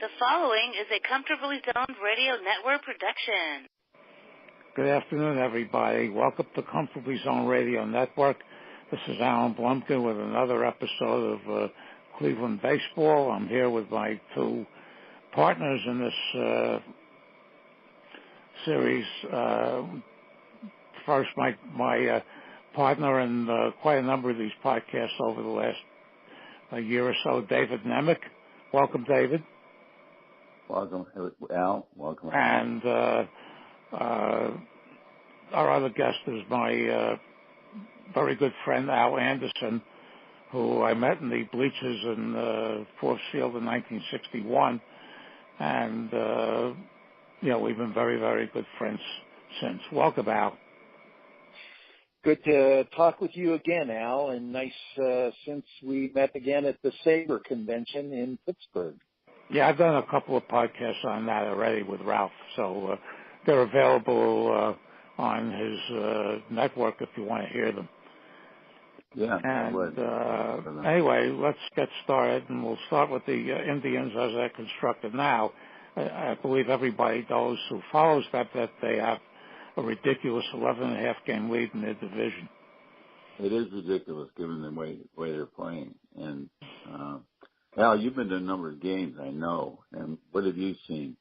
The following is a Comfortably Zoned Radio Network production. Good afternoon, everybody. Welcome to Comfortably Zoned Radio Network. This is Alan Blumkin with another episode of Cleveland Baseball. I'm here with my two partners in this series. First, my partner in quite a number of these podcasts over the last year or so, David Nemec. Welcome, David. Welcome, Al. Welcome. And our other guest is my very good friend, Al Anderson, who I met in the bleachers in Fourth Field in 1961. And, we've been very, very good friends since. Welcome, Al. Good to talk with you again, Al, and nice since we met again at the Sabre Convention in Pittsburgh. Yeah, I've done a couple of podcasts on that already with Ralph, so they're available on his network if you want to hear them. Yeah. And anyway, let's get started, and we'll start with the Indians as they're constructed now. I believe everybody knows who follows that they have a ridiculous 11.5 game lead in their division. It is ridiculous given the way they're playing. And Al, you've been to a number of games, I know. And what have you seen?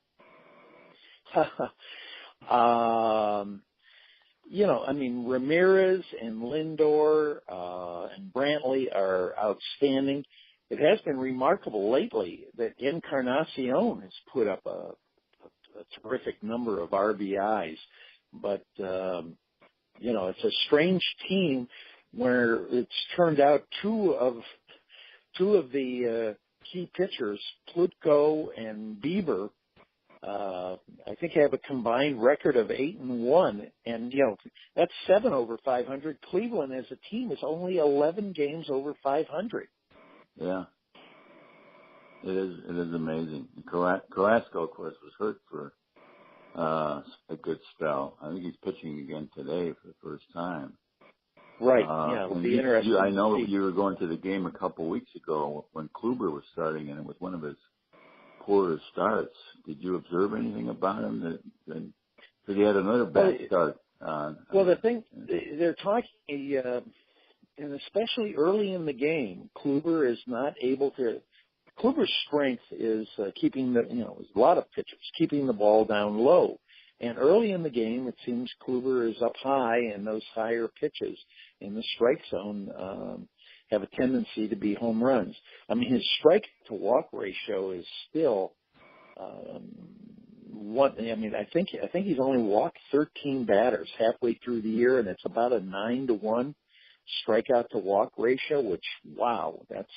Ramirez and Lindor and Brantley are outstanding. It has been remarkable lately that Encarnacion has put up a terrific number of RBIs. But, it's a strange team where it's turned out two of the key pitchers, Plutko and Bieber, I think have a combined record of 8-1. And, that's 7 over 500. Cleveland as a team is only 11 games over 500. Yeah. It is amazing. Carrasco, of course, was hurt for a good spell. I think he's pitching again today for the first time. Right. It'll be interesting. I know you were going to the game a couple of weeks ago when Kluber was starting, and it was one of his poorer starts. Did you observe anything about him? Because he had another bad start. The thing they're talking, and especially early in the game, Kluber is not able to. Kluber's strength is keeping a lot of pitchers, keeping the ball down low. And early in the game, it seems Kluber is up high, and those higher pitches in the strike zone have a tendency to be home runs. I mean, his strike-to-walk ratio is still I think he's only walked 13 batters halfway through the year, and it's about a 9-to-1 strikeout-to-walk ratio, which, wow, that's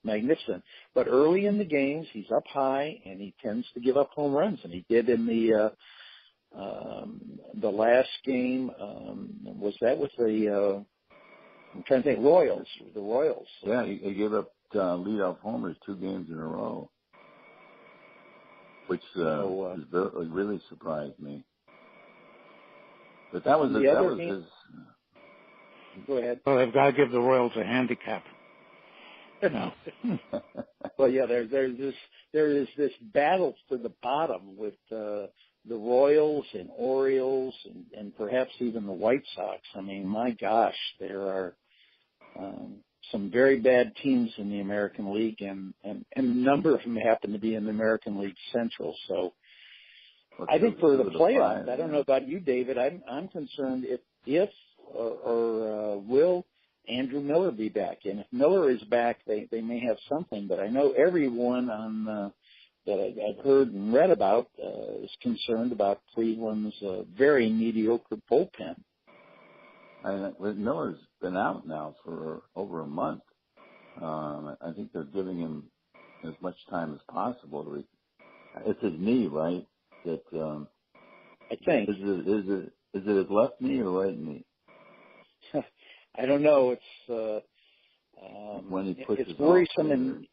magnificent. But early in the games, he's up high, and he tends to give up home runs, and he did in the last game. Was that with the I'm trying to think, Royals? The Royals. Yeah, he gave up leadoff homers 2 games in a row, which really surprised me. But that was his. Go ahead. Well, they've got to give the Royals a handicap. No. Well, yeah, there is this battle for the bottom with the Royals and Orioles and perhaps even the White Sox. I mean, my gosh, there are some very bad teams in the American League, and a number of them happen to be in the American League Central. So I think for the playoffs, I don't know about you, David, I'm concerned if will Andrew Miller be back? And if Miller is back, they may have something. But I know everyone that I've heard and read about is concerned about Cleveland's very mediocre bullpen. Miller's been out now for over a month. I think they're giving him as much time as possible. It's his knee, right? I think. Is it his left knee or right knee? I don't know. When he puts it's worrisome,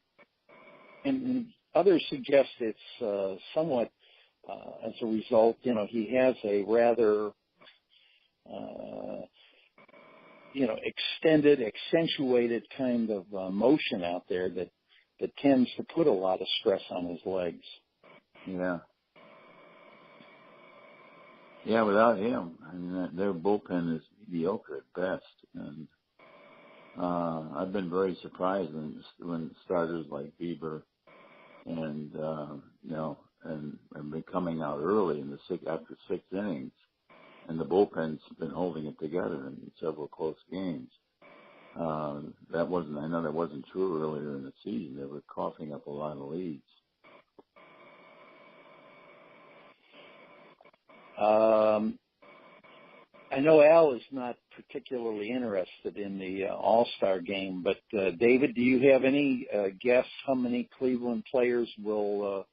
and others suggest it's somewhat as a result. He has a rather extended, accentuated kind of motion out there that that tends to put a lot of stress on his legs. Yeah. Yeah, without him, I mean, their bullpen is mediocre at best. And I've been very surprised when starters like Bieber and been coming out early in after 6 innings, and the bullpen's been holding it together in several close games. I know that wasn't true earlier in the season. They were coughing up a lot of leads. I know Al is not particularly interested in the All-Star game, but David, do you have any guess how many Cleveland players will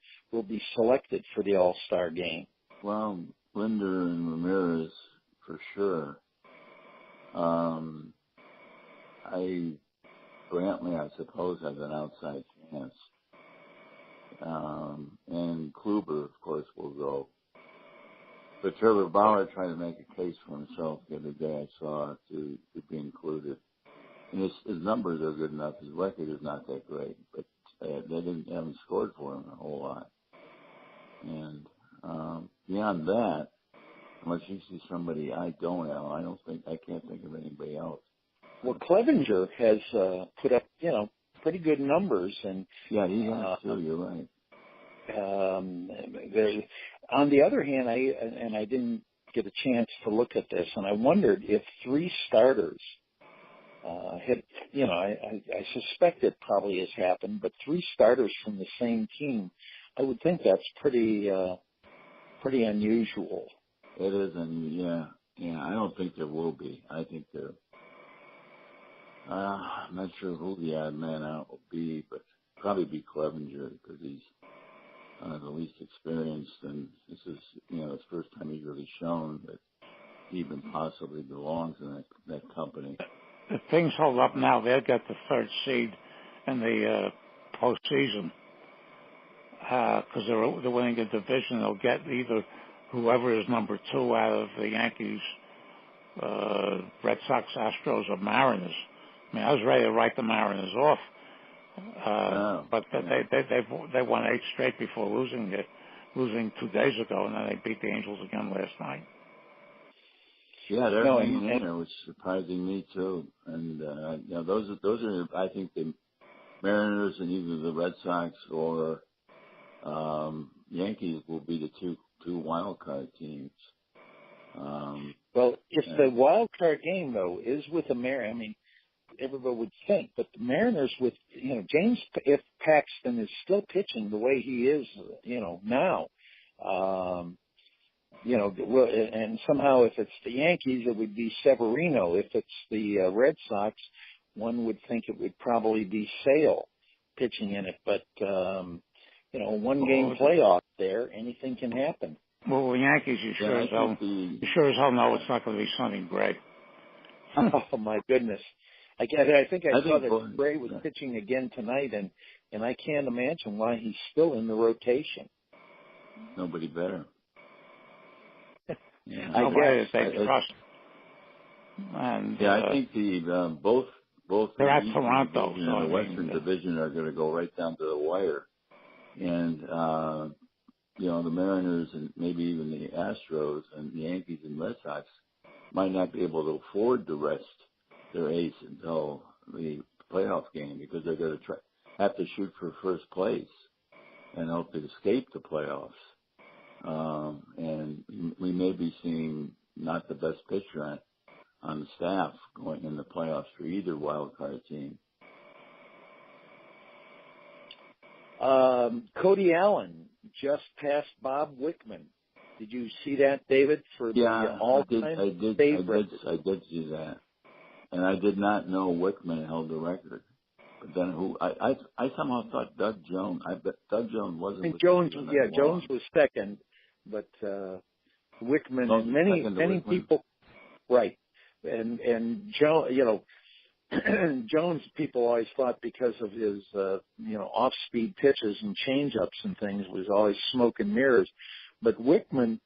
be selected for the All-Star game? Well, Linder and Ramirez for sure. Brantley, I suppose, has an outside chance. And Kluber, of course, will go. But Trevor Bauer tried to make a case for himself the other day, I saw, to be included. And his numbers are good enough. His record is not that great, but they haven't scored for him a whole lot. And beyond that, unless you see somebody I can't think of anybody else. Well, Clevenger has put up, pretty good numbers, and yeah, he has too. You're right. On the other hand, I didn't get a chance to look at this, and I wondered if 3 starters had, I suspect it probably has happened, but 3 starters from the same team, I would think that's pretty unusual. It is, and yeah. I don't think there will be. I think there. I'm not sure who the odd man out will be, but probably be Clevenger because he's the least experienced, and this is, his first time he's really shown that he even possibly belongs in that company. If things hold up now, they'll get the 3rd seed in the postseason because they're winning the division. They'll get either whoever is number 2 out of the Yankees, Red Sox, Astros, or Mariners. I mean, I was ready to write the Mariners off. But they won 8 straight before losing 2 days ago, and then they beat the Angels again last night. Yeah, they're hanging in there, which is surprising me too. And those are I think the Mariners and either the Red Sox or Yankees will be the two wild card teams. Well, if the wild card game though is with the Mariners, I mean, everybody would think, but the Mariners with, James, if Paxton is still pitching the way he is, now, and somehow if it's the Yankees, it would be Severino. If it's the Red Sox, one would think it would probably be Sale pitching in it, but, 1-game playoff there, anything can happen. Well, the Yankees, you sure as hell know it's not going to be Sonny Gray. Oh my goodness! I think I saw that Gray was pitching again tonight, and I can't imagine why he's still in the rotation. Nobody better. I guess they trust. And I think both they're at Toronto, the Western Division are going to go right down to the wire, and the Mariners and maybe even the Astros and the Yankees and Red Sox might not be able to afford to rest their ace until the playoff game because they're going to have to shoot for first place and hope to escape the playoffs. And we may be seeing not the best pitcher on the staff going in the playoffs for either wild card team. Cody Allen just passed Bob Wickman. Did you see that, David? For the all-time favorite? I did see that, and I did not know Wickman held the record. But then I somehow thought Doug Jones. I bet Doug Jones wasn't. Jones was second, but Wickman and many people, right? And Jones, people always thought because of his off-speed pitches and change-ups and things was always smoke and mirrors. But Wickman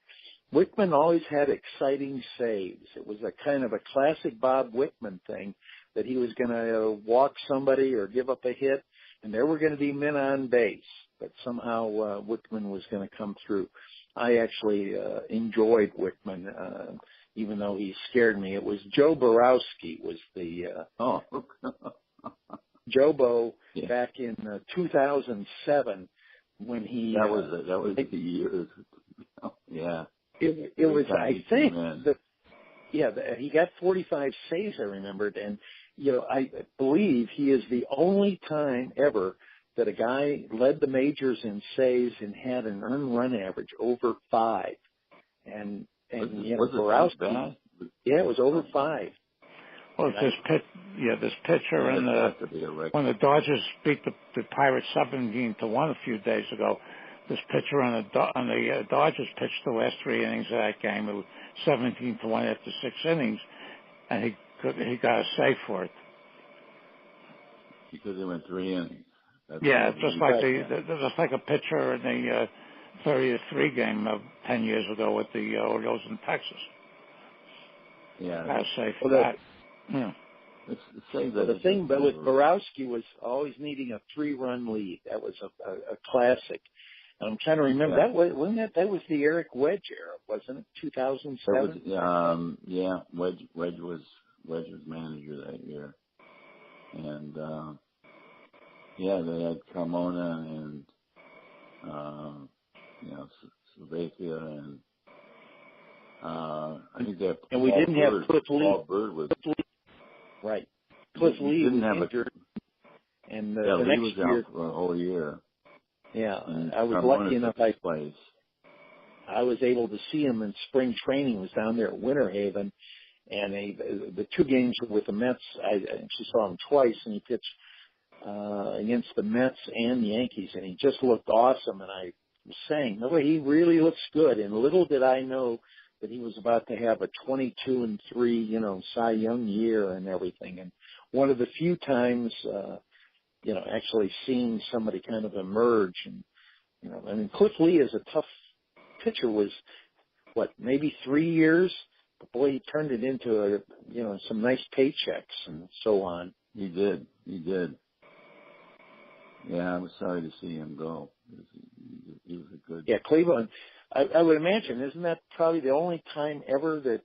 always had exciting saves. It was a kind of a classic Bob Wickman thing that he was going to walk somebody or give up a hit, and there were going to be men on base, but somehow Wickman was going to come through. I actually enjoyed Wickman, even though he scared me. It was Joe Borowski was the Jobo back in 2007 when he that was the year. Yeah, it was I think he got 45 saves, I remembered, and I believe he is the only time ever that a guy led the majors in saves and had an earned run average over 5. And Borowski, it was over 5. Well, this pitcher when the Dodgers beat the Pirates 17-1 a few days ago, this pitcher on the Dodgers pitched the last 3 innings of that game. It was 17-1 after 6 innings, and he got a save for it. Because he went 3 innings. Just like a pitcher in the 30-3 game of 10 years ago with the Orioles in Texas. Yeah, got a save for that. Yeah. The thing with Borowski was always needing a 3-run lead. That was a classic. I'm trying to remember that was the Eric Wedge era, wasn't it? 2007. Wedge was manager that year, and they had Carmona and Slovakia and I think that. And we didn't have Cliff Lee. Paul Bird was right. Cliff Lee was injured, and the Lee next was year out for a whole year. Yeah, and I was Carmona lucky enough. I was able to see him in spring training. He was down there at Winter Haven, and the 2 games with the Mets, I actually saw him twice, and he pitched against the Mets and the Yankees, and he just looked awesome. And I was saying, no, he really looks good. And little did I know that he was about to have a 22-3, Cy Young year and everything. And one of the few times, actually seeing somebody kind of emerge. And Cliff Lee as a tough pitcher was, maybe 3 years? But boy, he turned it into some nice paychecks and so on. He did. Yeah, I was sorry to see him go. He was a good. Yeah, Cleveland. I would imagine, isn't that probably the only time ever that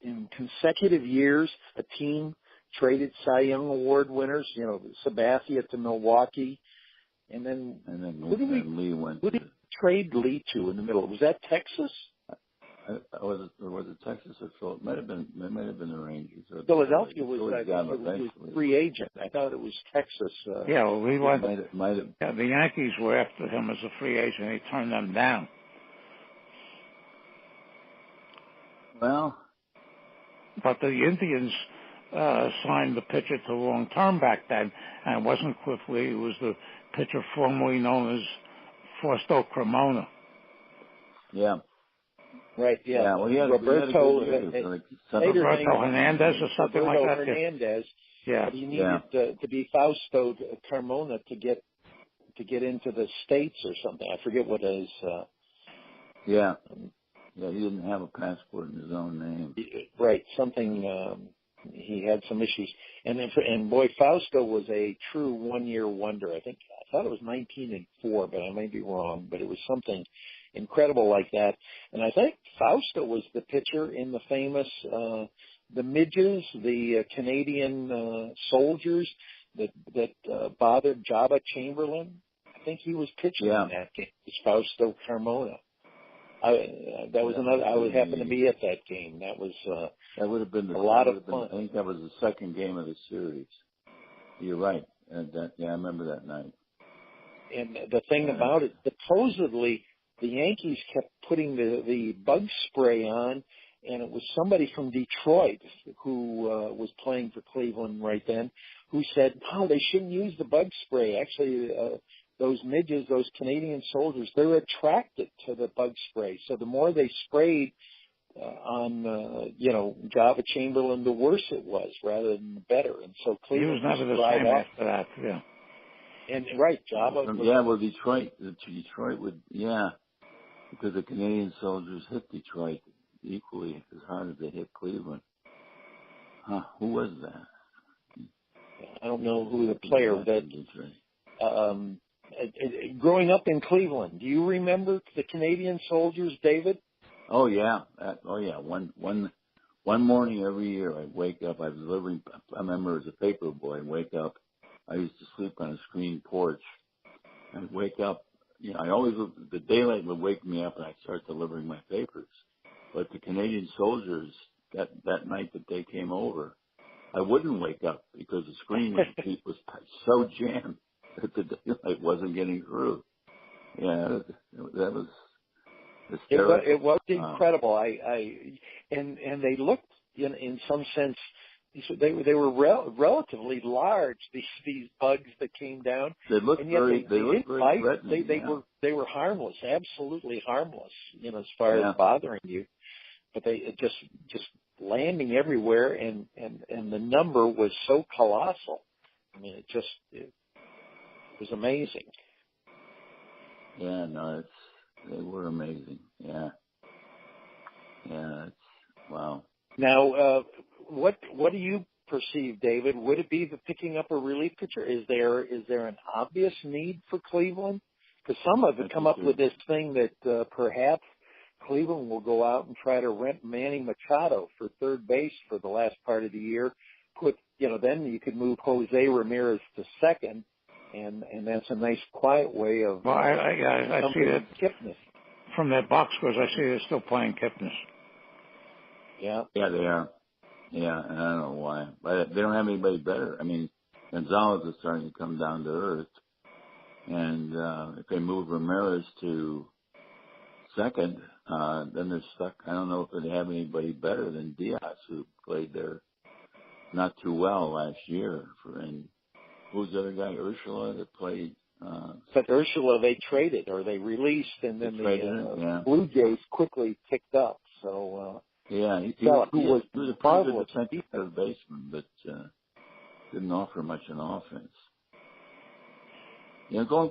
in consecutive years a team traded Cy Young Award winners? Sabathia to Milwaukee, and then Lee went. Who did he trade Lee to in the middle? Was that Texas? Was it Texas or Philadelphia? It might have been the Rangers. Philadelphia was a free agent. I thought it was Texas. We went. Might have. Yeah, the Yankees were after him as a free agent. He turned them down. Well, but the Indians signed the pitcher to long term back then, and it wasn't Cliff Lee. It was the pitcher formerly known as Fausto Cremona. Yeah. Right, yeah. Yeah, well, Roberto Hernandez or something like that. Hernandez. Yeah. But he needed to be Fausto Carmona to get into the States or something. I forget what his. Yeah, he didn't have a passport in his own name. Right, something. He had some issues, and boy, Fausto was a true 1-year wonder. I thought it was 19-4, but I may be wrong. But it was something incredible like that. And I think Fausto was the pitcher in the famous the Midges, the Canadian soldiers that bothered Jabba Chamberlain. I think he was pitching in that game. It was Fausto Carmona. That was another. I would happen to be at that game. That would have been a lot of fun. I think that was the second game of the series. You're right. I remember that night. And the thing about it, supposedly the Yankees kept putting the bug spray on, and it was somebody from Detroit who was playing for Cleveland right then, who said, "No, they shouldn't use the bug spray. Actually, those midges, those Canadian soldiers, they're attracted to the bug spray. So the more they sprayed on, Java Chamberlain, the worse it was, rather than the better. And so Cleveland he was never the same after that. Yeah. And right, Java. Detroit would, because the Canadian soldiers hit Detroit equally as hard as they hit Cleveland. Who was that? I don't know who the player that. growing up in Cleveland, do you remember the Canadian soldiers, David? Oh yeah. One morning every year I'd wake up. I remember as a paper boy, I'd wake up. I used to sleep on a screen porch. I'd wake up. The daylight would wake me up and I'd start delivering my papers. But the Canadian soldiers, that night that they came over, I wouldn't wake up because the screen was so jammed that the daylight wasn't getting through. Yeah, that was hysterical. It was incredible. And they looked in some sense. They were relatively large. These bugs that came down. They looked very threatening. They were harmless, absolutely harmless. As far as bothering you, but they just landing everywhere, and the number was so colossal. I mean, it was amazing. Yeah, no, they were amazing. Yeah, wow. Now, what do you perceive, David? Would it be the picking up a relief pitcher? Is there an obvious need for Cleveland? Because some have come up with this thing that perhaps Cleveland will go out and try to rent Manny Machado for third base for the last part of the year. Then you could move Jose Ramirez to second, and that's a nice quiet way of. Well, I see that Kipnis. From their box scores. I see they're still playing Kipnis. Yeah. Yeah, they are. Yeah, and I don't know why, but they don't have anybody better. I mean, Gonzalez is starting to come down to earth, and if they move Ramirez to second, then they're stuck. I don't know if they have anybody better than Diaz, who played there not too well last year. And who's the other guy, Urshela, that played? But Urshela they traded or they released, and then the Blue Jays quickly picked up. So he was a pretty good defensive defense. third baseman, but didn't offer much in offense.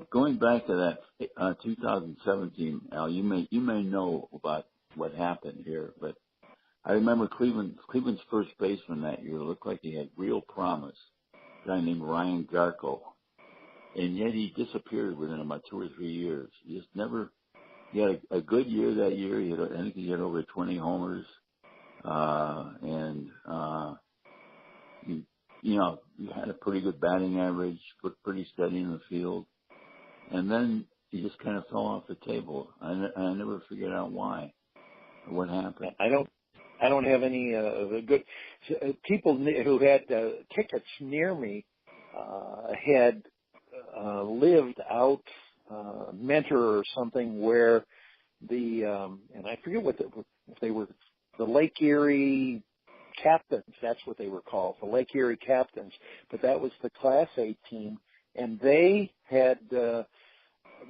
Going back to that 2017, Al, you may know about what happened here, but I remember Cleveland's first baseman that year looked like he had real promise. A guy named Ryan Garco, and yet he disappeared within about 2 or 3 years. He just never. He had a good year that year. I think he had over 20 homers, and he had a pretty good batting average, put pretty steady in the field, and then he just kind of fell off the table. I never figured out why or what happened. I don't have any good people who had tickets near me had lived out Mentor or something where and I forget if they were the Lake Erie Captains. That's what they were called, the Lake Erie Captains. But that was the Class A team, and they had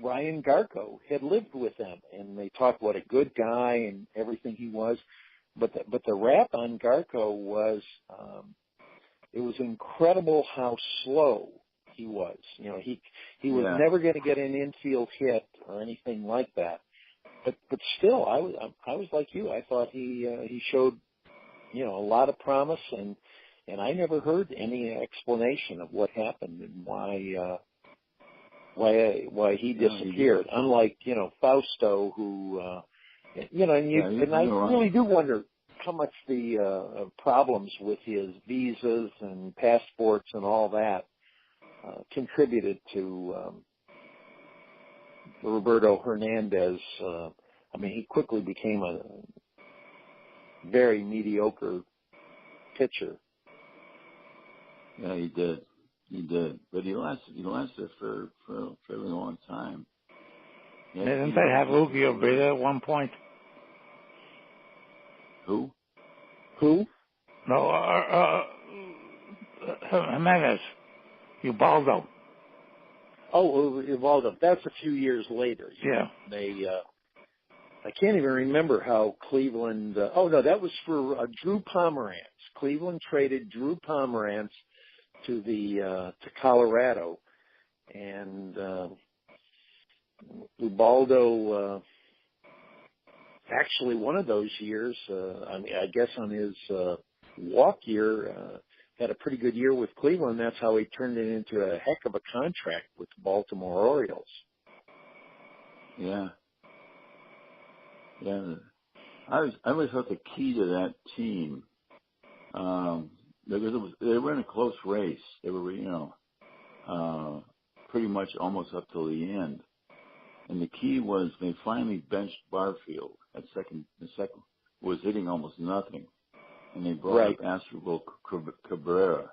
Ryan Garco had lived with them, and they talked what a good guy and everything he was. But the rap on Garco was it was incredible how slow he was. He was never going to get an infield hit or anything like that. But still, I was like you. I thought he showed a lot of promise, and I never heard any explanation of what happened and why he disappeared. Unlike Fausto, who and I really do wonder how much the problems with his visas and passports and all that contributed to Roberto Hernandez. He quickly became a very mediocre pitcher. Yeah, he did. But he lasted for a fairly long time. Yeah, didn't they have Lugio be there at one point? Who? No, Jimenez. Ubaldo. Oh, Ubaldo. That's a few years later. Yeah. They, I can't even remember how Cleveland. That was for Drew Pomerantz. Cleveland traded Drew Pomerantz to Colorado, and Ubaldo. Actually, one of those years, I guess on his walk year, had a pretty good year with Cleveland. That's how he turned it into a heck of a contract with the Baltimore Orioles. Yeah. Yeah. I always thought the key to that team, because they were in a close race. They were, pretty much almost up till the end. And the key was they finally benched Barfield at second. The second was hitting almost nothing. And they brought up Asdrubal Cabrera.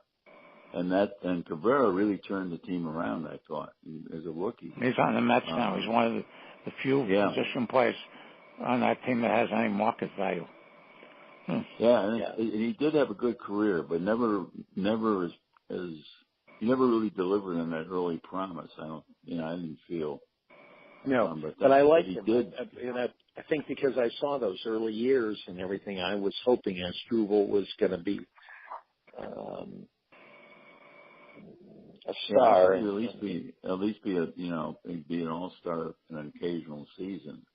And Cabrera really turned the team around, I thought, as a rookie. He's on the Mets now. He's one of the few position players on that team that has any market value. Yeah, and he did have a good career, but never he never really delivered on that early promise. I didn't feel. No, but I liked him. I think because I saw those early years and everything, I was hoping Asdrubal was going to be a star. At least be an all-star in an occasional season.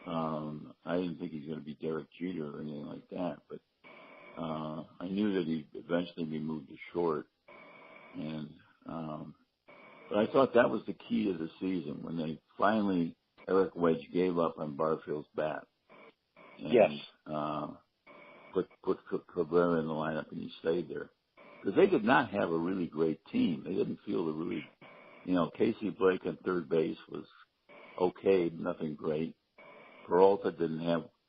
I didn't think he's going to be Derek Jeter or anything like that, but I knew that he'd eventually be moved to short. And but I thought that was the key to the season when they finally Eric Wedge gave up on Barfield's bat. And, put Cabrera in the lineup, and he stayed there because they did not have a really great team. They didn't feel the really, Casey Blake at third base was okay, nothing great. Peralta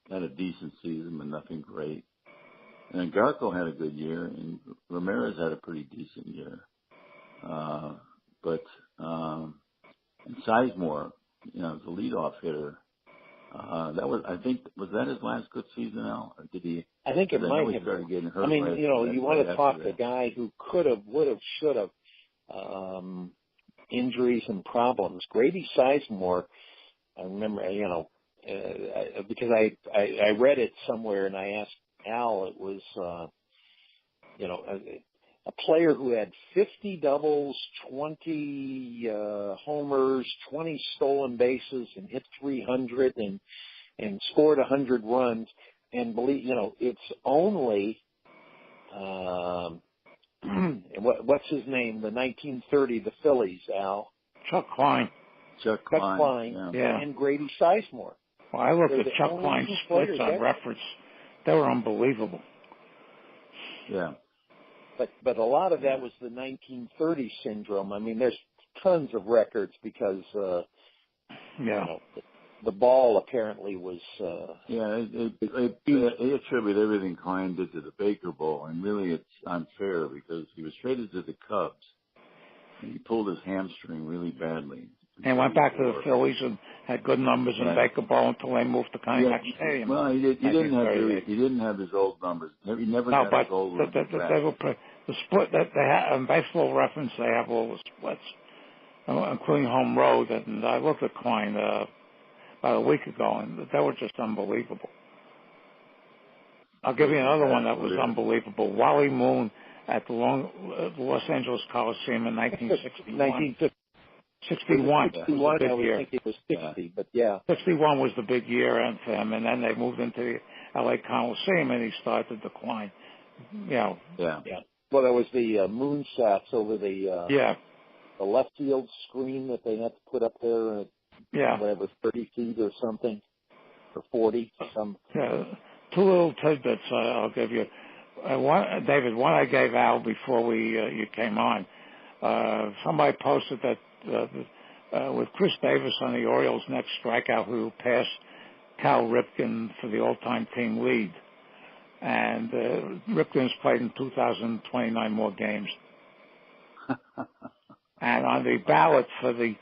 had a decent season, but nothing great. And then Garco had a good year, and Ramirez had a pretty decent year. And Sizemore, the leadoff hitter, was that his last good season, Al? Or did he? I think it might have. Started getting hurt. You want to talk the guy who could have, would have, should have, injuries and problems. Grady Sizemore, I remember, because I read it somewhere and I asked Al, it was, a player who had 50 doubles, 20 homers, 20 stolen bases, and hit 300 and scored 100 runs. And it's only what's his name? The 1930, the Phillies, Al. Chuck Klein. Chuck Klein, yeah. And Grady Sizemore. Well, I looked at Chuck Klein's splits on reference. They were unbelievable. Yeah. But a lot of that was the 1930 syndrome. I mean, there's tons of records because, the ball apparently was. They attribute everything Klein did to the Baker Bowl, and really it's unfair because he was traded to the Cubs, and he pulled his hamstring really badly. And went back to the Phillies and had good numbers in Baker Bowl until they moved to Contact Stadium. Well, he didn't have his old numbers. He never got his old numbers back. The split that they have in Baseball Reference, they have all the splits, including home road. And I looked at Klein about a week ago, and they were just unbelievable. I'll give you another one that was unbelievable. Wally Moon at the Los Angeles Coliseum in 1961. 61 was the big year. I think it was 60, but yeah. 61 was the big year for him, and then they moved into the L.A. Coliseum, and he started to decline. Yeah. Well, there was the moonshots over the left field screen that they had to put up there at whatever 30 feet or something, or 40. Yeah. Two little tidbits I'll give you. One, David, one I gave Al before you came on. Somebody posted that with Chris Davis on the Orioles' next strikeout, who passed Cal Ripken for the all-time team lead. And Ripken's played in 2,029 more games. And on the ballot for the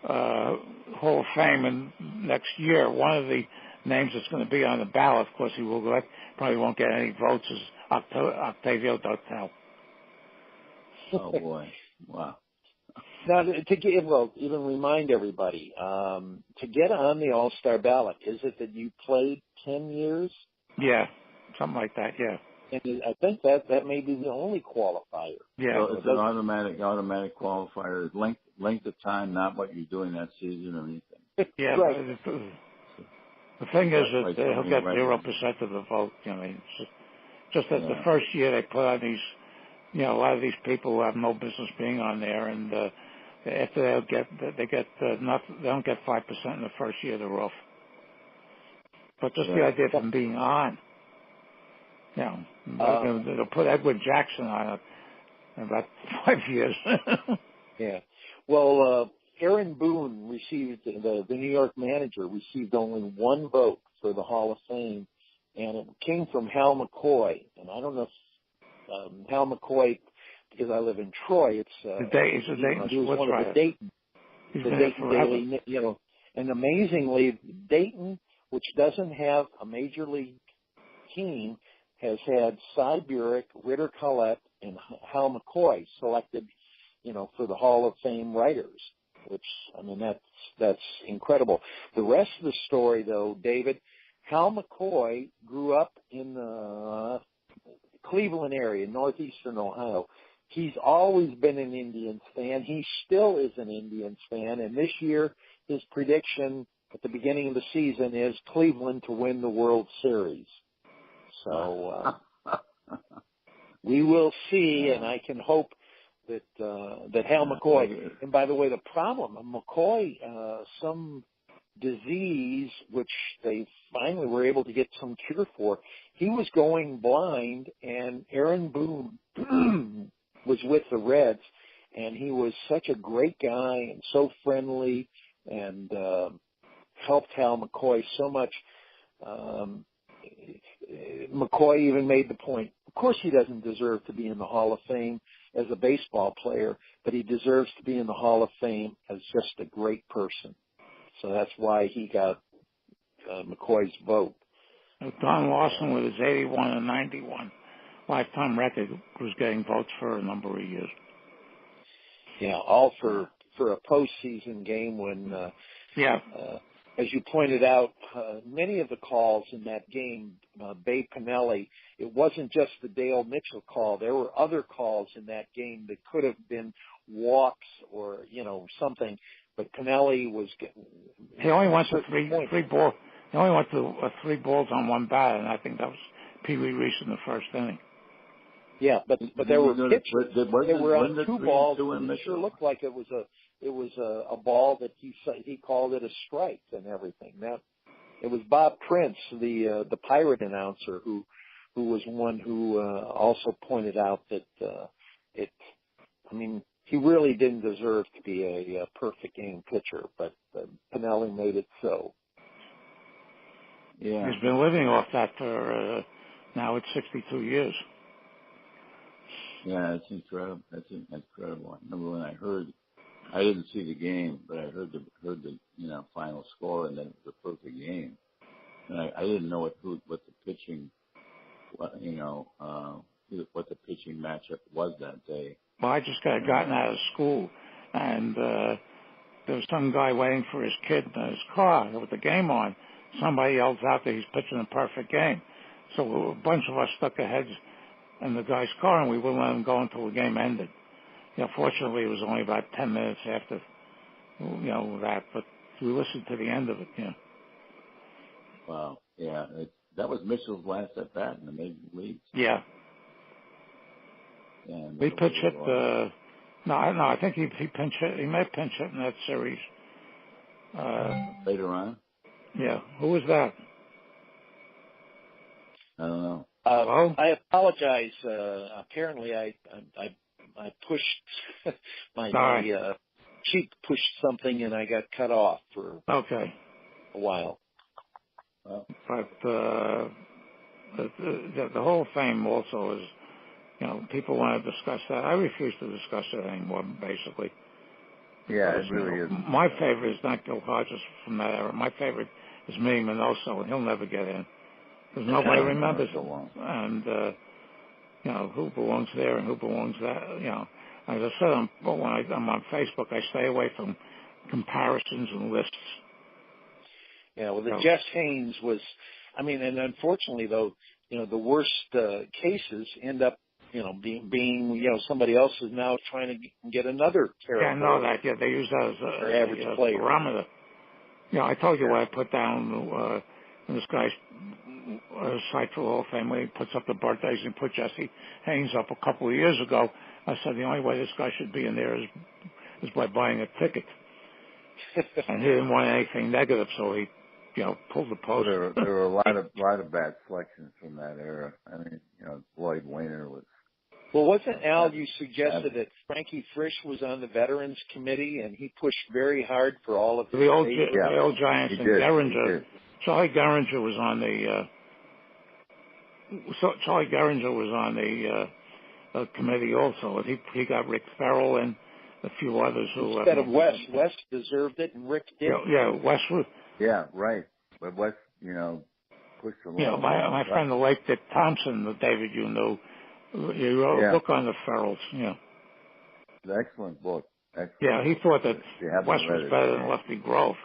Hall of Fame next year, one of the names that's going to be on the ballot, of course, probably won't get any votes, is Octavio Dotel. Oh, boy. Wow. Now, even remind everybody, to get on the All-Star ballot, is it that you played 10 years? Yeah, something like that, yeah. And I think that may be the only qualifier. Yeah. So it's an automatic qualifier. Length of time, not what you're doing that season or anything. Yeah, right. The thing is that he'll get 0% of the vote. Just that the first year they put on these, a lot of these people have no business being on there, and after they don't get 5% in the first year they're off. But just the idea of them being on, they'll put Edward Jackson on it in about 5 years. Yeah. Well, Aaron Boone received, the New York manager received only one vote for the Hall of Fame, and it came from Hal McCoy. And I don't know if Hal McCoy, because I live in Troy, he was one of the Dayton. He's the been Dayton Daily, and amazingly, Dayton, which doesn't have a major league team, has had Cy Burek, Ritter Collette, and Hal McCoy selected, for the Hall of Fame writers, which, that's incredible. The rest of the story, though, David, Hal McCoy grew up in the Cleveland area, northeastern Ohio. He's always been an Indians fan. He still is an Indians fan, and this year his prediction at the beginning of the season is Cleveland to win the World Series. So we will see, and I can hope that Hal McCoy. And by the way, the problem McCoy, some disease which they finally were able to get some cure for. He was going blind, and Aaron Boone was with the Reds, and he was such a great guy and so friendly, and helped Hal McCoy so much. McCoy even made the point, of course he doesn't deserve to be in the Hall of Fame as a baseball player, but he deserves to be in the Hall of Fame as just a great person. So that's why he got McCoy's vote. Don Lawson with his 81 and 91 lifetime record was getting votes for a number of years. Yeah, all for a postseason game when, as you pointed out, many of the calls in that game, Babe Pinelli, it wasn't just the Dale Mitchell call. There were other calls in that game that could have been walks or, something. But Pinelli was getting... He only went to three balls. He only went to 3 balls on one bat, and I think that was Pee Wee Reese in the first inning. Yeah, but there were pitches. They were on 2 balls. It sure looked like it was a ball that he called it a strike and everything. Now, it was Bob Prince, the Pirate announcer, who was one who also pointed out that he really didn't deserve to be a perfect game pitcher, but Pinelli made it so. Yeah, he's been living off that for now it's 62 years. Yeah, it's incredible. That's incredible. I remember when I didn't see the game, but I heard the final score, and then it was a perfect game. And I didn't know what the pitching, what the pitching matchup was that day. Well, I just got gotten out of school, and there was some guy waiting for his kid in his car with the game on. Somebody yells out that he's pitching a perfect game. So a bunch of us stuck our heads in the guy's car, and we wouldn't let him go until the game ended. Fortunately, it was only about 10 minutes after, that, but we listened to the end of it, Wow, yeah. That was Mitchell's last at-bat in the major leagues. Yeah. We pinch hit no, I think he pinch hit. He may pinch hit in that series. Later on? Yeah. Who was that? I don't know. I apologize. Apparently, I pushed my cheek pushed something, and I got cut off for a while. But the Hall of Fame also is, people want to discuss that. I refuse to discuss it anymore, basically. Yeah, it really is. My favorite is not Gil Hodges from that era. My favorite is Manny Minoso, and he'll never get in because nobody remembers him. And who belongs there and who belongs there. As I said, when I'm on Facebook, I stay away from comparisons and lists. Yeah, well, the Jess Haynes was, and unfortunately, though, the worst cases end up, being somebody else is now trying to get another character. Yeah, I know that. Yeah, they use that as average player. Barometer. I told you what I put down. This guy's site for Hall of Fame where he puts up the birthdays and put Jesse Haynes up a couple of years ago. I said the only way this guy should be in there is by buying a ticket. And he didn't want anything negative, so he, pulled the poster. There were a lot of bad selections from that era. I mean, Lloyd Wainer was. Well, wasn't Al, you suggested that Frankie Frisch was on the Veterans Committee, and he pushed very hard for all of the old Giants and Gehringer. Charlie Gehringer was on the committee also. He got Rick Farrell and a few others who. Instead of Wes. Wes deserved it, and Rick didn't. Yeah, Wes was. Yeah, right. But Wes, pushed along. My friend, the late Dick Thompson, the David you knew, he wrote a book on the Farrells. Yeah. It's an excellent book. Excellent. Yeah, he thought that Wes was better than Lefty Grove.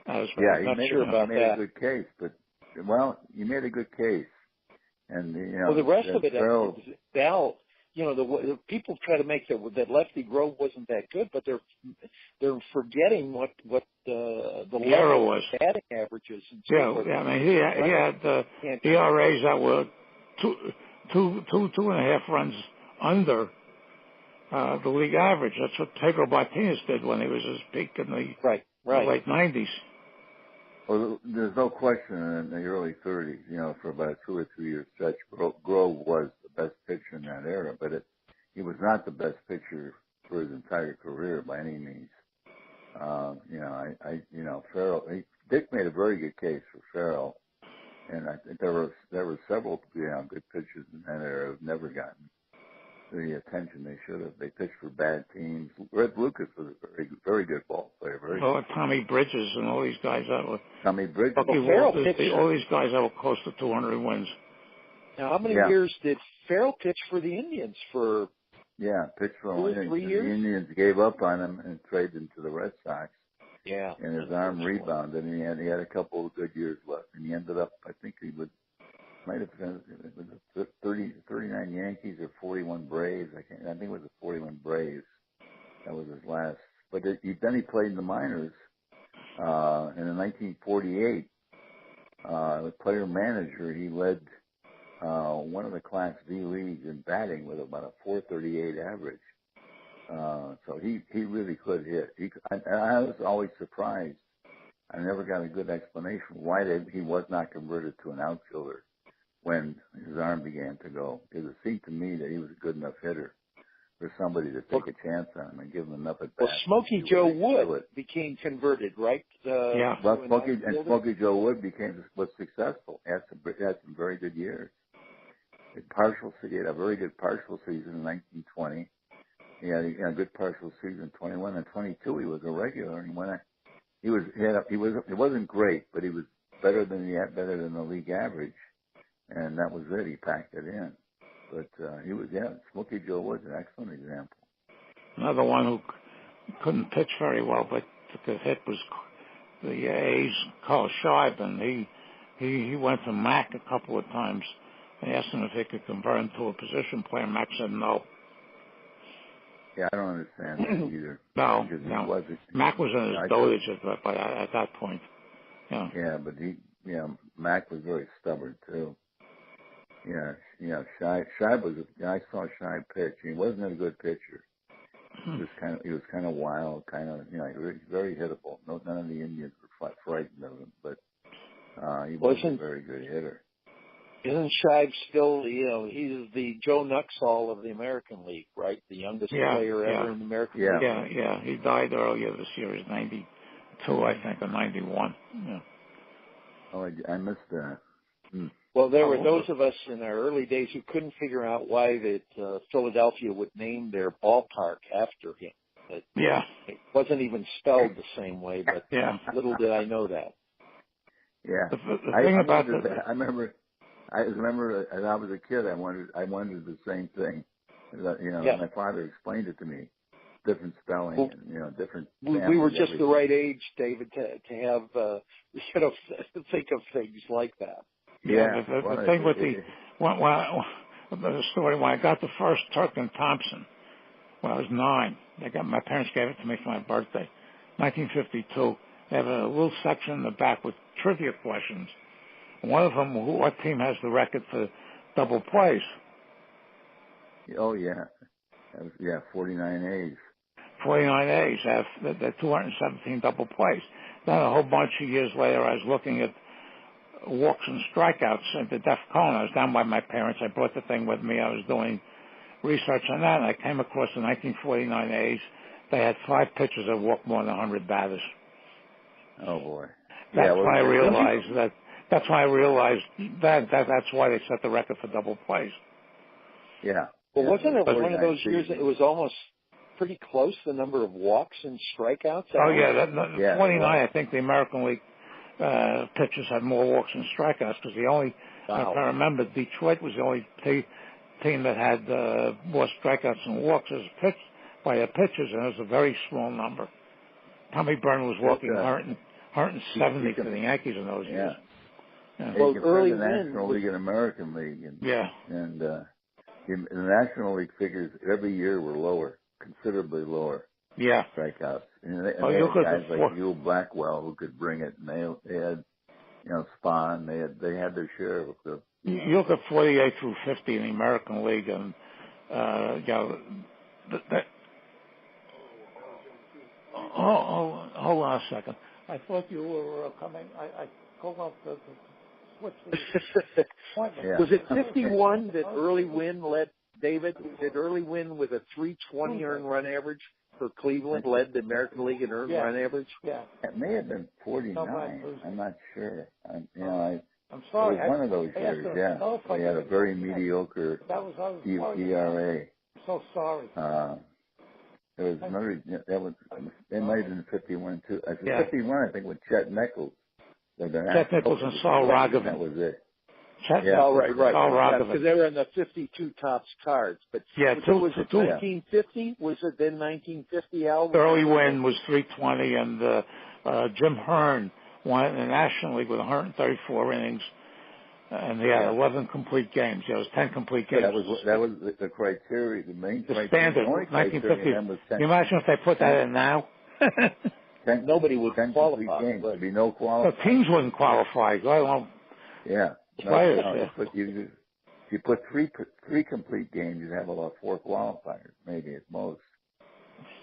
He made a good case, but you made a good case, and well, the rest of it, Al, the people try to make that Lefty Grove wasn't that good, but they're forgetting what the era was, batting averages. And so forth. I mean he had ERAs that were two and a half runs under the league average. That's what Pedro Martinez did when he was his peak in the late 90s. Well, there's no question in the early 30s, for about a 2 or 3 year stretch, Grove was the best pitcher in that era, but he was not the best pitcher for his entire career by any means. Farrell, Dick made a very good case for Farrell, and I think there were several, good pitchers in that era who've never gotten the attention they should have. They pitched for bad teams. Red Lucas was a very, very good ball player. Tommy Bridges and all these guys that were. Tommy Bridges. All these guys that were close to 200 wins. Now, how many years did Farrell pitch for the Indians for? Yeah, pitched for 2 or 3 years. The Indians gave up on him and traded him to the Red Sox. Yeah. And his arm rebounded, and he had a couple of good years left, and he ended up, I think might have been 39 Yankees or 41 Braves. I think it was the 41 Braves. That was his last. But then he played in the minors. And in 1948, the player manager, he led one of the Class D leagues in batting with about a .438 average. So he really could hit. I was always surprised. I never got a good explanation why he was not converted to an outfielder when his arm began to go. Because it seemed to me that he was a good enough hitter for somebody to take a chance on him and give him enough at bat. Well, Smokey Joe Wood became converted, right? Well, Smokey Joe Wood was successful. Had some very good years. He had a very good partial season in 1920. He had a good partial season in 21 and 22. He was a regular, and it wasn't great, but he was better than the league average. And that was it. He packed it in. But Smokey Joe was an excellent example. Another one who couldn't pitch very well, but took a hit was the A's Carl Scheib, and he went to Mac a couple of times. They asked him if he could convert him to a position player. Mac said no. Yeah, I don't understand that either. No. Mac was in his dotage at that point. Yeah. Yeah, but Mac was very stubborn too. Scheib was. I saw Scheib pitch. He wasn't a good pitcher. He was kind of wild, he was very hittable. None of the Indians were frightened of him, but he wasn't a very good hitter. Isn't Scheib still? He's the Joe Nuxhall of the American League, right? The youngest player ever in the American League. Yeah. He died earlier this year. He was 92, I think, or 91. Yeah. Oh, I missed that. Well, there were those of us in our early days who couldn't figure out why that Philadelphia would name their ballpark after him. It wasn't even spelled the same way, but little did I know that. Yeah. The thing about I remember as I was a kid, I wondered the same thing. My father explained it to me. Different spelling, and different. We were just the right age, David, to have think of things like that. Yeah, the thing with the story, when I got the first Turk and Thompson, when I was 9, my parents gave it to me for my birthday, 1952. They have a little section in the back with trivia questions One of them, what team has the record for double plays? Oh, yeah. 49 A's. 49 A's have the 217 double plays. Then a whole bunch of years later, I was looking at walks and strikeouts at the DEF CON. I was down by my parents. I brought the thing with me. I was doing research on that, and I came across the 1949 A's. They had 5 pitchers that walked more than 100 batters. Oh, boy. That's why I realized that. That's why I realized that's why they set the record for double plays. Yeah. Well, wasn't it one of those season. years that it was almost pretty close, the number of walks and strikeouts? Oh, yeah. 49, I think the American League pitchers had more walks and strikeouts because the only, if I remember, Detroit was the only team that had more strikeouts and walks as pitched by their pitchers, and it was a very small number. Tommy Byrne was walking 170 for the Yankees in those years. Yeah. Well, early the National League and American League. And the National League figures every year were lower, considerably lower. Yeah. Strikeouts. And they had guys like Yule Blackwell who could bring it. And they had, Spahn. They had their share of the. You look at 48 through 50 in the American League, and hold on a second. I thought you were coming. I called up the switch the appointment. Yeah. Was it 51 that Early Wynn led, David? Did Early Wynn with a 320 earned run average for Cleveland led the American League in earned run average? Yeah. It may have been 49. I'm not sure. I'm sorry. It was one of those years, They had a very mediocre ERA. I'm so sorry. There was another, it might have been 51 too. 51, I think, with Chet Nichols. Chet Nichols and Saul Raghavan. That was it. Right. Because they were in the 52 tops cards. But was it 1950? Was it then 1950, Al? Early Wynn was 320, and Jim Hearn won it in the National League with 134 innings. And he had 11 complete games. It was 10 complete games. That was the criteria, the main criteria. Standard, 1950. Can you imagine if they put that in now? Nobody would qualify. There'd be no qualifying. So teams wouldn't qualify. Players. If you put three complete games, you'd have about 4 qualifiers, maybe at most.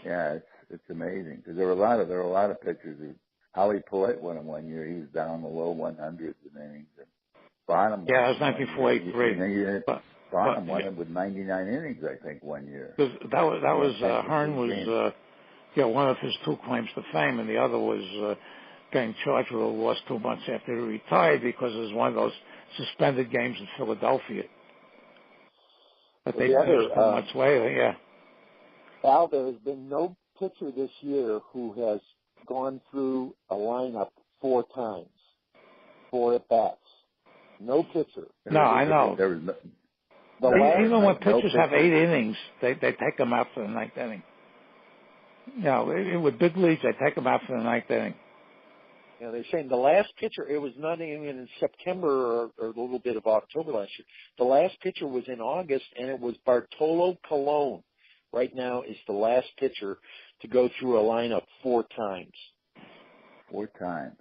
Yeah, it's amazing because there were a lot of pitchers. Holly Pollett won it one year. He was down in the low 100s in innings. Bonham. It was 1943. Bonham won it with 99 innings, I think, one year. Hearn was one of his 2 claims to fame, and the other was getting charged with a loss 2 months after he retired because it was one of those suspended games in Philadelphia. But they finished 2 months later, Al, there has been no pitcher this year who has gone through a lineup 4 times, 4 at-bats. No pitcher. No, I know. Even when pitchers have 8 innings, they take them out for the 9th inning. With big leagues, they take them out for the 9th inning. They're saying the last pitcher, it was not even in September or a little bit of October last year. The last pitcher was in August, and it was Bartolo Colon. Right now is the last pitcher to go through a lineup 4 times. 4 times.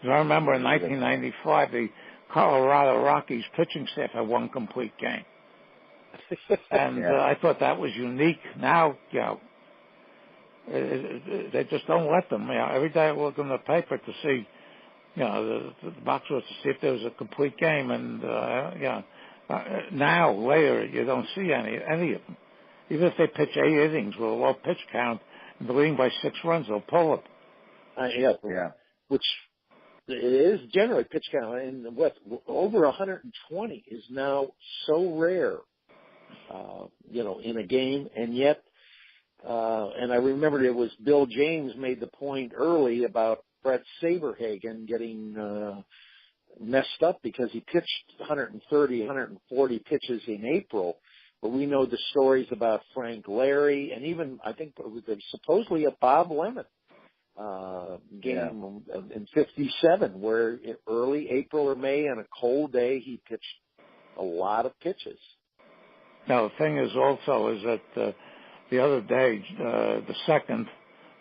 I remember in 1995, the Colorado Rockies pitching staff had 1 complete game. And I thought that was unique. Now, they just don't let them. Every day I look in the paper to see, the box scores to see if there was a complete game. And, now, later, you don't see any of them. Even if they pitch 8 innings with a low pitch count and they're leading by 6 runs, they'll pull it. Which it is generally pitch count, and over 120 is now so rare, in a game, and yet, and I remember it was Bill James made the point early about Brett Saberhagen getting messed up because he pitched 130, 140 pitches in April, but we know the stories about Frank Larry, and even I think there was supposedly a Bob Lemon game in 57 where early April or May on a cold day he pitched a lot of pitches. Now the thing is also that the other day, the 2nd,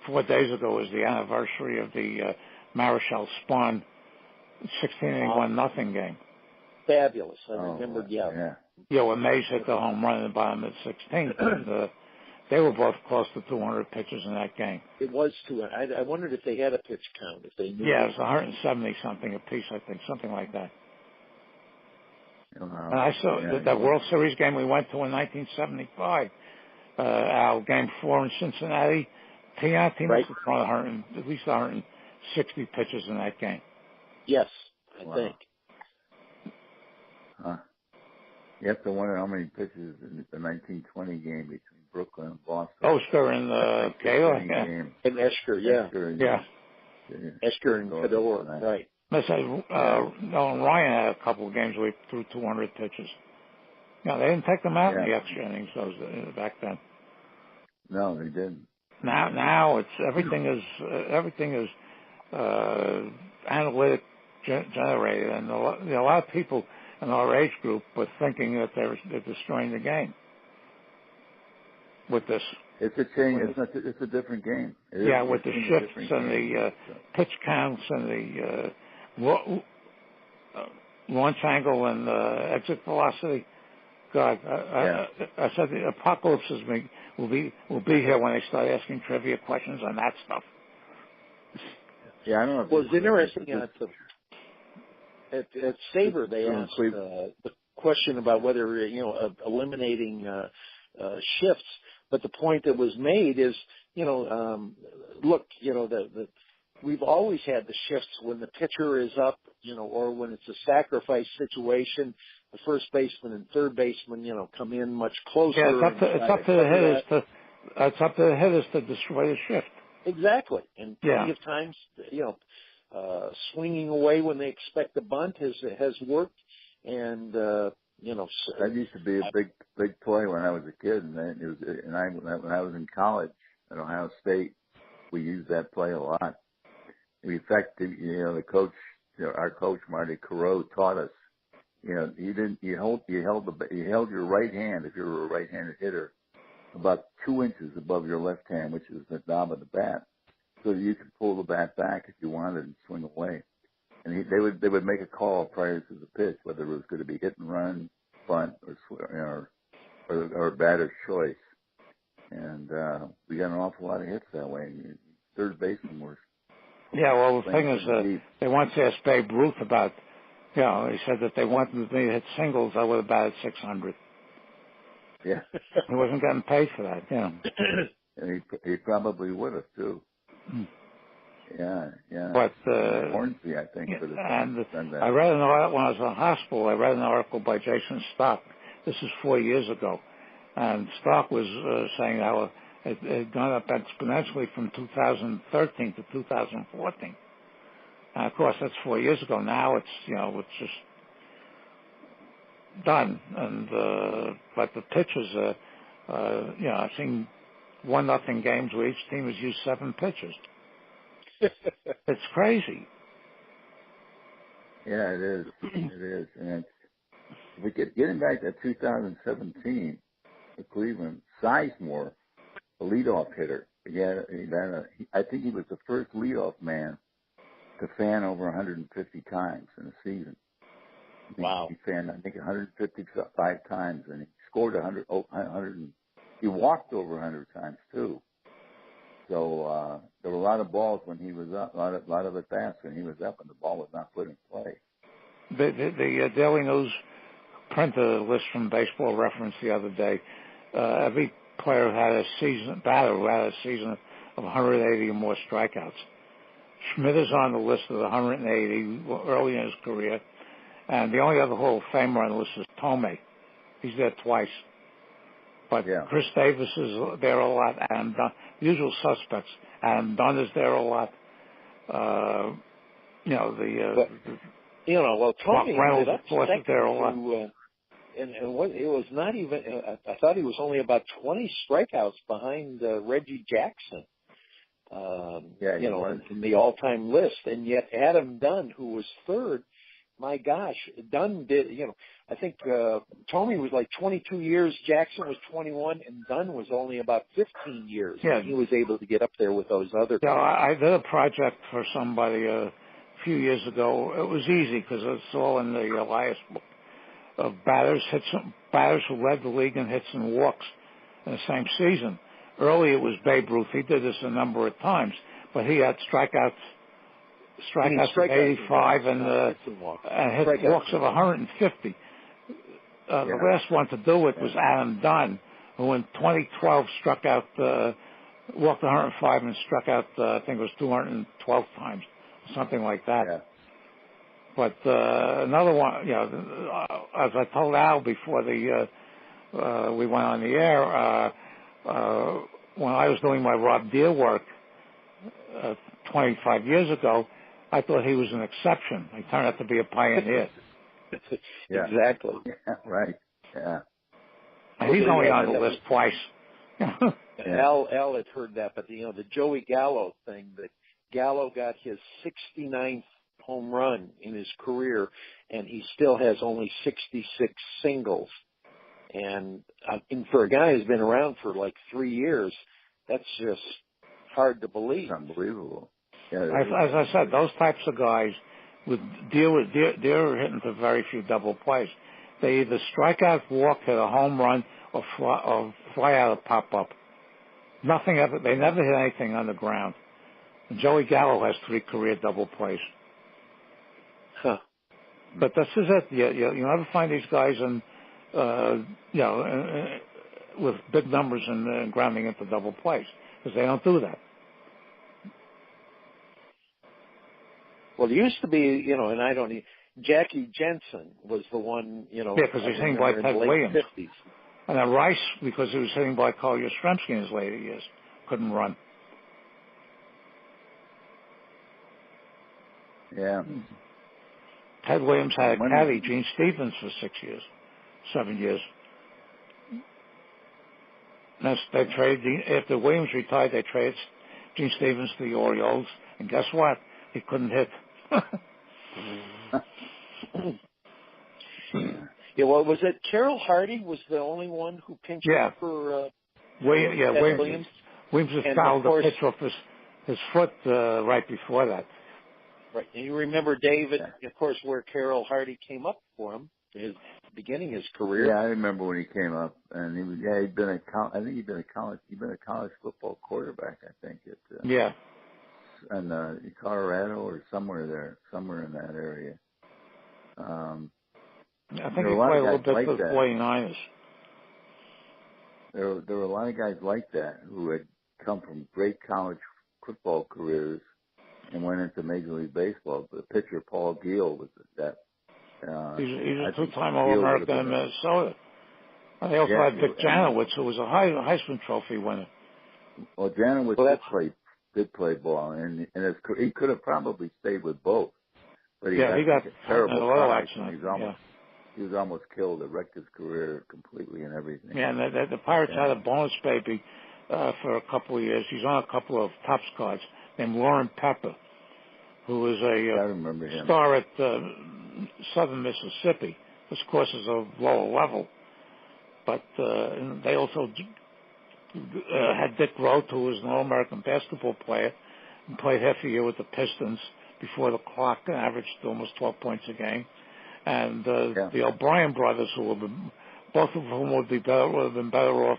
4 days ago was the anniversary of the Marichal Spahn 16-inning 1-0 game. Fabulous. I remember, Yeah. Yeah, when Mays hit the home run in the bottom of the 16th, and they were both close to 200 pitches in that game. It was 200. I wondered if they had a pitch count, if they knew. Yeah, it was 170-something apiece, I think, something like that. And I saw that World Series game we went to in 1975, our Game 4 in Cincinnati. Tianti must have thrown at least 160 pitches in that game. Yes, I think. You have to wonder how many pitches in the 1920 game between Brooklyn and Boston. Oster and Gale, and Esker, yeah. Esker and Fedor, right. Let's say Nolan Ryan had a couple of games where he threw 200 pitches. No, they didn't take them out in the extra innings back then. No, they didn't. Now it's everything is analytic generated, and a lot of people in our age group were thinking that they're destroying the game with this. It's a change. It's a different game. With the shifts and the pitch counts and the launch angle and exit velocity. God, I said the apocalypse will be here when they start asking trivia questions on that stuff. Yeah, I don't know. Well, it's interesting. At Sabre, they asked the question about whether eliminating shifts. But the point that was made is, look, we've always had the shifts when the pitcher is up, or when it's a sacrifice situation. The first baseman and third baseman, come in much closer. Yeah, it's up to the hitters to destroy the shift. Exactly, and plenty of times, swinging away when they expect the bunt has worked, and that used to be a big play when I was a kid, and when I was in college at Ohio State, we used that play a lot. In fact, the coach, our coach Marty Carreau taught us. You held your right hand, if you were a right-handed hitter, about 2 inches above your left hand, which is the knob of the bat, so you could pull the bat back if you wanted and swing away. And they would make a call prior to the pitch, whether it was going to be hit and run, bunt, or batter's choice. And we got an awful lot of hits that way. Third baseman was. Yeah, well, the thing is, they once asked Babe Ruth about. He said that they wanted me to hit singles. I would have batted 600. Yeah. He wasn't getting paid for that, And he probably would have, too. Yeah. But, Hornsby, I think. And I read an article when I was in the hospital. I read an article by Jason Stock. This is 4 years ago. And Stock was saying how it had gone up exponentially from 2013 to 2014. And of course, that's 4 years ago. Now it's just done. And but the pitches, I've seen 1-0 games where each team has used 7 pitches. It's crazy. Yeah, it is. It is. And if we getting back to 2017, the Cleveland, Sizemore, a leadoff hitter. I think he was the first leadoff man to fan over 150 times in a season. Wow. He fanned, I think, 155 times, and he scored 100. He walked over 100 times, too. So there were a lot of balls when he was up, a lot of at-bats when he was up, and the ball was not put in play. The Daily News printed a list from Baseball Reference the other day. Every player had a season of 180 or more strikeouts. Schmidt is on the list of the 180 early in his career, and the only other Hall of Famer on the list is Tomei. He's there twice. But Chris Davis is there a lot, and usual suspects. Adam Dunn is there a lot. Tomei Reynolds, of course, is there a lot. And what it was not even. I thought he was only about 20 strikeouts behind Reggie Jackson. In the all-time list, and yet Adam Dunn, who was third, my gosh, Dunn did. I think Tomei was like 22 years, Jackson was 21, and Dunn was only about 15 years. Yeah, he was able to get up there with those other guys. I did a project for somebody few years ago, it was easy because it's all in the Elias book of batters who led the league in hits and walks in the same season. Early it was Babe Ruth. He did this a number of times, but he had strikeouts of 85 and hit walks of 150. The last one to do it was Adam Dunn, who in 2012 struck out, walked 105 and struck out, I think it was 212 times, something like that. Yeah. But another one, as I told Al before we went on the air, when I was doing my Rob Deere work 25 years ago, I thought he was an exception. He turned out to be a pioneer. Yeah. Exactly. Yeah, right. Yeah. And he's only on the list twice. Al had heard that, but the Joey Gallo thing, that Gallo got his 69th home run in his career, and he still has only 66 singles. And for a guy who's been around for like 3 years, that's just hard to believe. It's unbelievable. Yeah, as I said, those types of guys would deal are hitting to very few double plays. They either strike out, walk, hit a home run, or fly out a pop up. Nothing ever. They never hit anything on the ground. And Joey Gallo has 3 career double plays. Huh. But this is it. You never find these guys with big numbers and grounding into double plays because they don't do that. Well, it used to be, and Jackie Jensen was the one, Yeah, because he's hitting by Ted Williams. 50s. And then Rice, because he was hitting by Carl Yastrzemski in his later years, couldn't run. Yeah. Ted Williams had a caddy, Gene Stevens, for 7 years. And they traded, after Williams retired, they traded Gene Stevens to the Orioles. And guess what? He couldn't hit. Yeah, well, was it Carroll Hardy was the only one who pinched hit for Williams? Williams just fouled the pitch off his foot right before that. Right, and you remember David, of course, where Carroll Hardy came up for him, beginning his career. Yeah, I remember when he came up, and he'd been a college football quarterback, I think. In Colorado or somewhere in that area. I think he played a little bit for the 49ers. There were a lot of guys like that who had come from great college football careers and went into Major League Baseball. The pitcher Paul Giel was that. He's a 2-time All-American in Minnesota. And they also had Dick Janowitz, who was a Heisman Trophy winner. Well, Janowitz did play ball, and he could have probably stayed with both. But he got a terrible accident. He was almost killed. It wrecked his career completely and everything. Yeah, and the Pirates had a bonus baby for a couple of years. He's on a couple of Topps cards named Lauren Pepper, who was a star at Southern Mississippi. This course is a lower level. But they also had Dick Roth, who was an All-American basketball player, and played half a year with the Pistons before the clock, and averaged almost 12 points a game. And the O'Brien brothers, both of whom would have been better off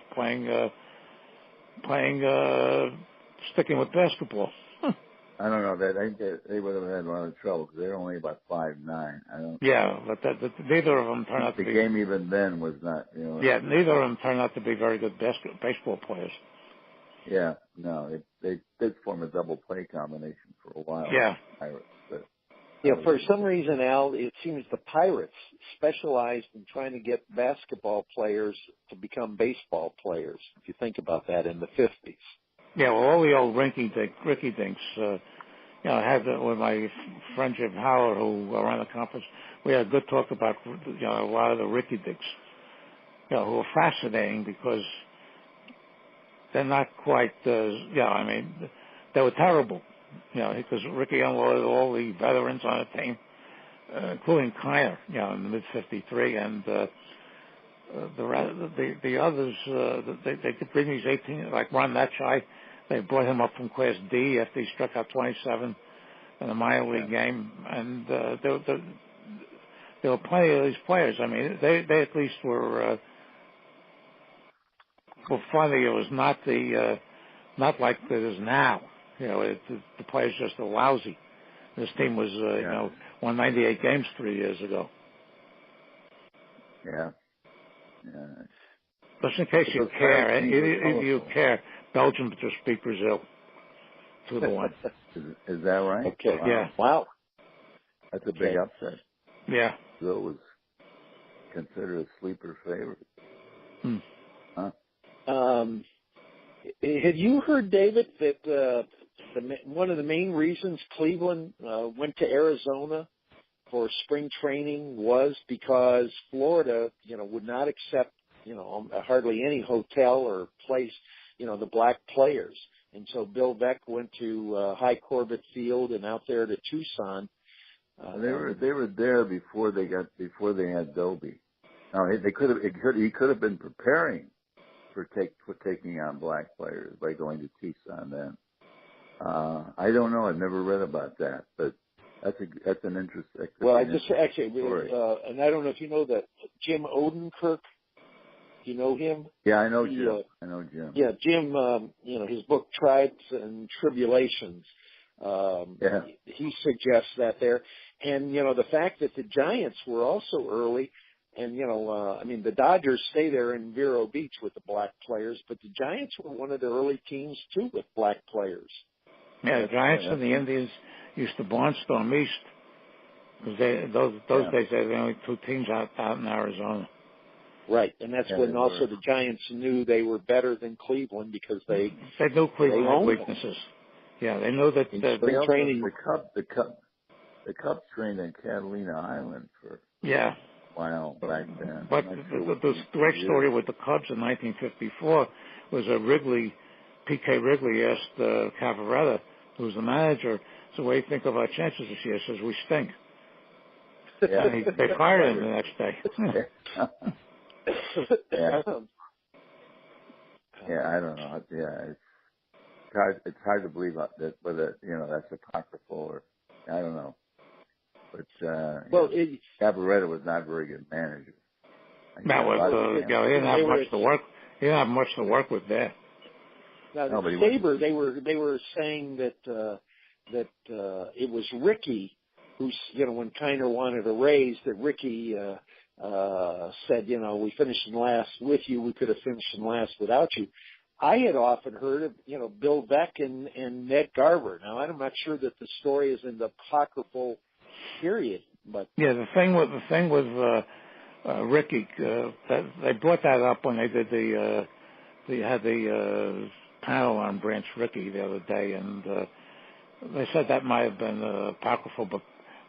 sticking with basketball. I don't know that they would have had a lot of trouble because they're only about 5'9". Yeah, but neither of them turned out to be. The game even then was not. Yeah, neither of them turned out to be very good baseball players. Yeah, no, they did form a double play combination for a while. Yeah. For some reason, Al, it seems the Pirates specialized in trying to get basketball players to become baseball players, if you think about that, in the 50s. Yeah, well, all the old Ricky Dinks, I had with my friend Jim Howard, who ran the conference, we had a good talk about, a lot of the Ricky Dinks, who are fascinating because they're not quite, they were terrible. Because Ricky unloaded all the veterans on the team, including Kiner, in the mid-53, and the others, they could bring these 18, like Ron Netchai, they brought him up from Class D after he struck out 27 in the minor league game, and there were plenty of these players. I mean, they at least were funny. It was not like it is now. You know, the players just are lousy. This team was, won 98 games 3 years ago. Yeah. Just in case you care, if you care, Belgium just beat Brazil 2-1. Is that right? Okay. Wow. Yeah. Wow. That's a big upset. Yeah. Brazil was considered a sleeper favorite. Huh? Had you heard, David, that one of the main reasons Cleveland went to Arizona for spring training was because Florida, would not accept, hardly any hotel or place, the black players. And so Bill Veeck went to High Corbett Field and out there to Tucson. They were there before they had Dobie. Now he could have been preparing for taking on black players by going to Tucson then. I don't know. I've never read about that, but that's an interesting. Well, I just actually, and I don't know if you know that Jim Odenkirk. Do you know him? Yeah, I know Jim. I know Jim. Yeah, Jim. His book Tribes and Tribulations. He suggests that there, and the fact that the Giants were also early. And, the Dodgers stay there in Vero Beach with the black players, but the Giants were one of the early teams, too, with black players. Yeah, the Giants and the Indians used to barnstorm east. Because those days, they were the only two teams out in Arizona. Right, and that's when also the Giants knew they were better than Cleveland because they knew Cleveland had weaknesses. Yeah, they knew that spring training. The Cubs trained in Catalina Island for while back then. But the great story with the Cubs in 1954 was P.K. Wrigley asked Cavaretta, who was the manager, so what do you think of our chances this year? He says, we stink. Yeah. And they fired him the next day. Yeah, I don't know. Yeah, it's hard to believe that whether that's apocryphal or I don't know. But Cabaretta was not a very good manager. He didn't have much to work. He didn't have much to work with there. Now, Saber, they were saying that it was Ricky who, when Kiner wanted a raise, that Ricky said, we finished in last with you. We could have finished in last without you. I had often heard of, Bill Veeck and Ned Garber. Now, I'm not sure that the story is in the apocryphal period, but the thing with Ricky, they brought that up when they did they had the panel on Branch Rickey the other day, and they said that might have been apocryphal,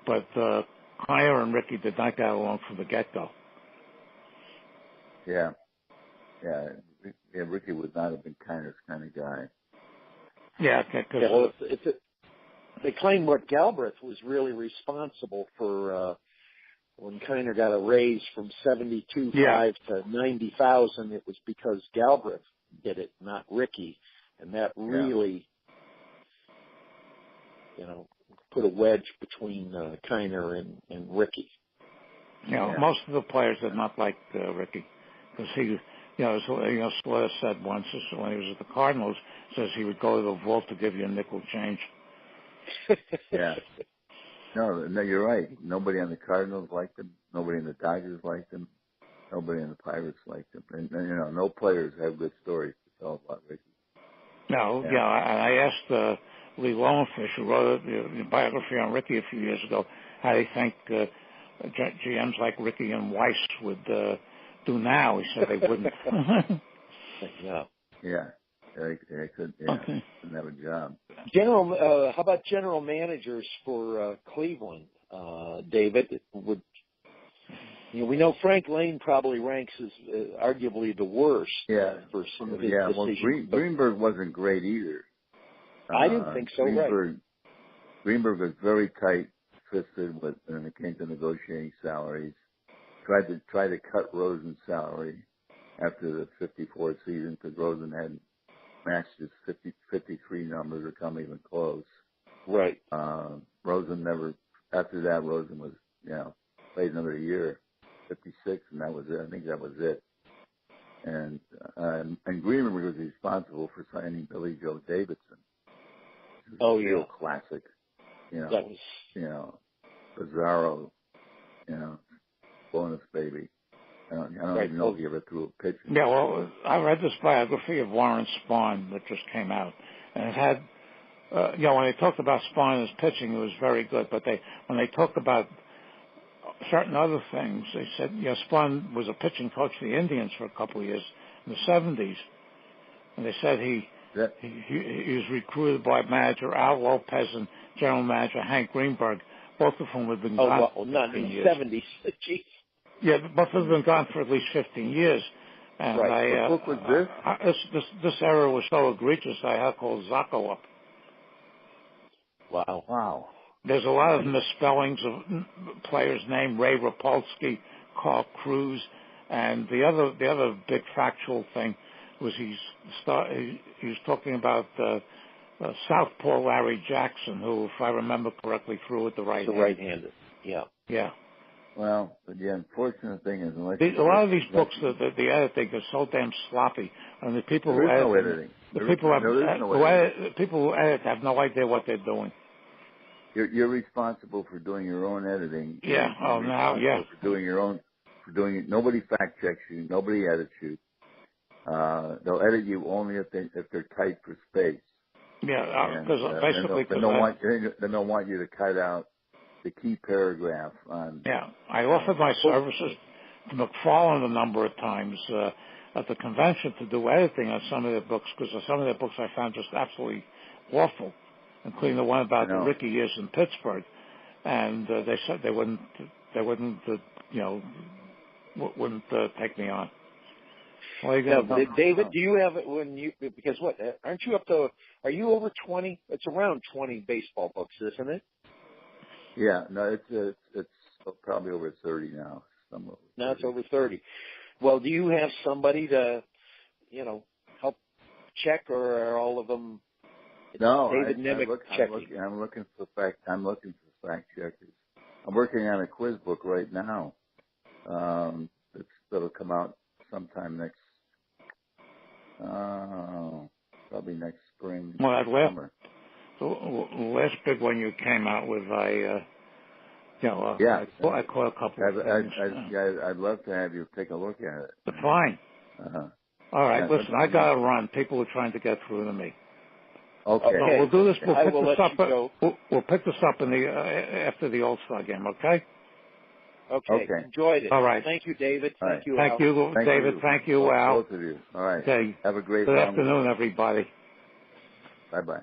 but Kiner and Ricky did not get along from the get-go. Yeah, Ricky would not have been Kiner's kind of guy. They claim what Galbraith was really responsible for when Kiner got a raise from $72,500 to $90,000. It was because Galbraith did it, not Ricky, and that really, put a wedge between Kiner and Ricky. Most of the players did not like Ricky because he. Slater said once when he was at the Cardinals, says he would go to the vault to give you a nickel change. Yeah. No, you're right. Nobody on the Cardinals liked him. Nobody in the Dodgers liked him. Nobody in the Pirates liked him. And no players have good stories to tell about Ricky. No, I asked Lee Lowenfish, who wrote a biography on Ricky a few years ago, how do you think GMs like Ricky and Weiss would do now? He said they wouldn't. They could. Didn't have a job. How about general managers for Cleveland, David? We know Frank Lane probably ranks as arguably the worst for some of his decisions. Well, Greenberg wasn't great either. I didn't think so. Greenberg was very tight-fisted when it came to negotiating salaries. Tried to cut Rosen's salary after the 54 season because Rosen hadn't matched his 53 numbers or come even close. Right. Rosen never. After that, Rosen was, played another year, 56, and that was it. I think that was it. And Greenberg was responsible for signing Billy Joe Davidson. Oh, real classic. That was, Bizarro, bonus baby. I don't even know if he ever threw a pitch. Yeah, well, I read this biography of Warren Spahn that just came out, and it had, when they talked about Spahn as pitching, it was very good. But when they talked about certain other things, they said, Spahn was a pitching coach for the Indians for a couple of years in the 70s, and they said he was recruited by manager Al Lopez and general manager Hank Greenberg, both of whom had been gone for 15 years. Not in the 70s. Jeez. Yeah, both of them had been gone for at least 15 years. And right. What book was this? This error was so egregious, I had to call Zacco up. Wow. There's a lot of misspellings of players' name: Ray Rapolsky, Carl Cruz, and the other big factual thing was he was talking about Southpaw Larry Jackson, who, if I remember correctly, threw it the right hand. Right-handed. Yeah. Well, but the unfortunate thing is, a lot of these books, the editing is so damn sloppy, and the people who edit, no editing. People who edit have no idea what they're doing. You're responsible for doing your own editing. Yeah. For doing your own. Nobody fact checks you. Nobody edits you. They'll edit you only if they're tight for space. Yeah, because basically they don't want you to cut out the key paragraph on. Yeah, I offered my services to McFarland a number of times at the convention to do editing on some of their books, because some of their books I found just absolutely awful, including the one about the Ricky years in Pittsburgh, and they said they wouldn't take me on. Well, David, do you have it because aren't you up to, are you over 20? It's around 20 baseball books, isn't it? Yeah, no, it's probably over 30 now. Now it's over 30. Well, do you have somebody to, help check, or are all of them? No, David Nemec checking. I'm looking for fact checkers. I'm working on a quiz book right now. That'll come out sometime probably next spring. Well, summer. The last big one you came out with, I caught a couple of things. I'd love to have you take a look at it. Fine. All right, listen, I got to run. People are trying to get through to me. Okay. So we'll do this. We'll pick this up after the All-Star game, okay? Okay. Enjoyed it. All right. Thank you, David. All right. Thank you, Al. David. Thank you, Al. Both of you. All right. Okay. Have a great Good afternoon, everybody. Bye-bye.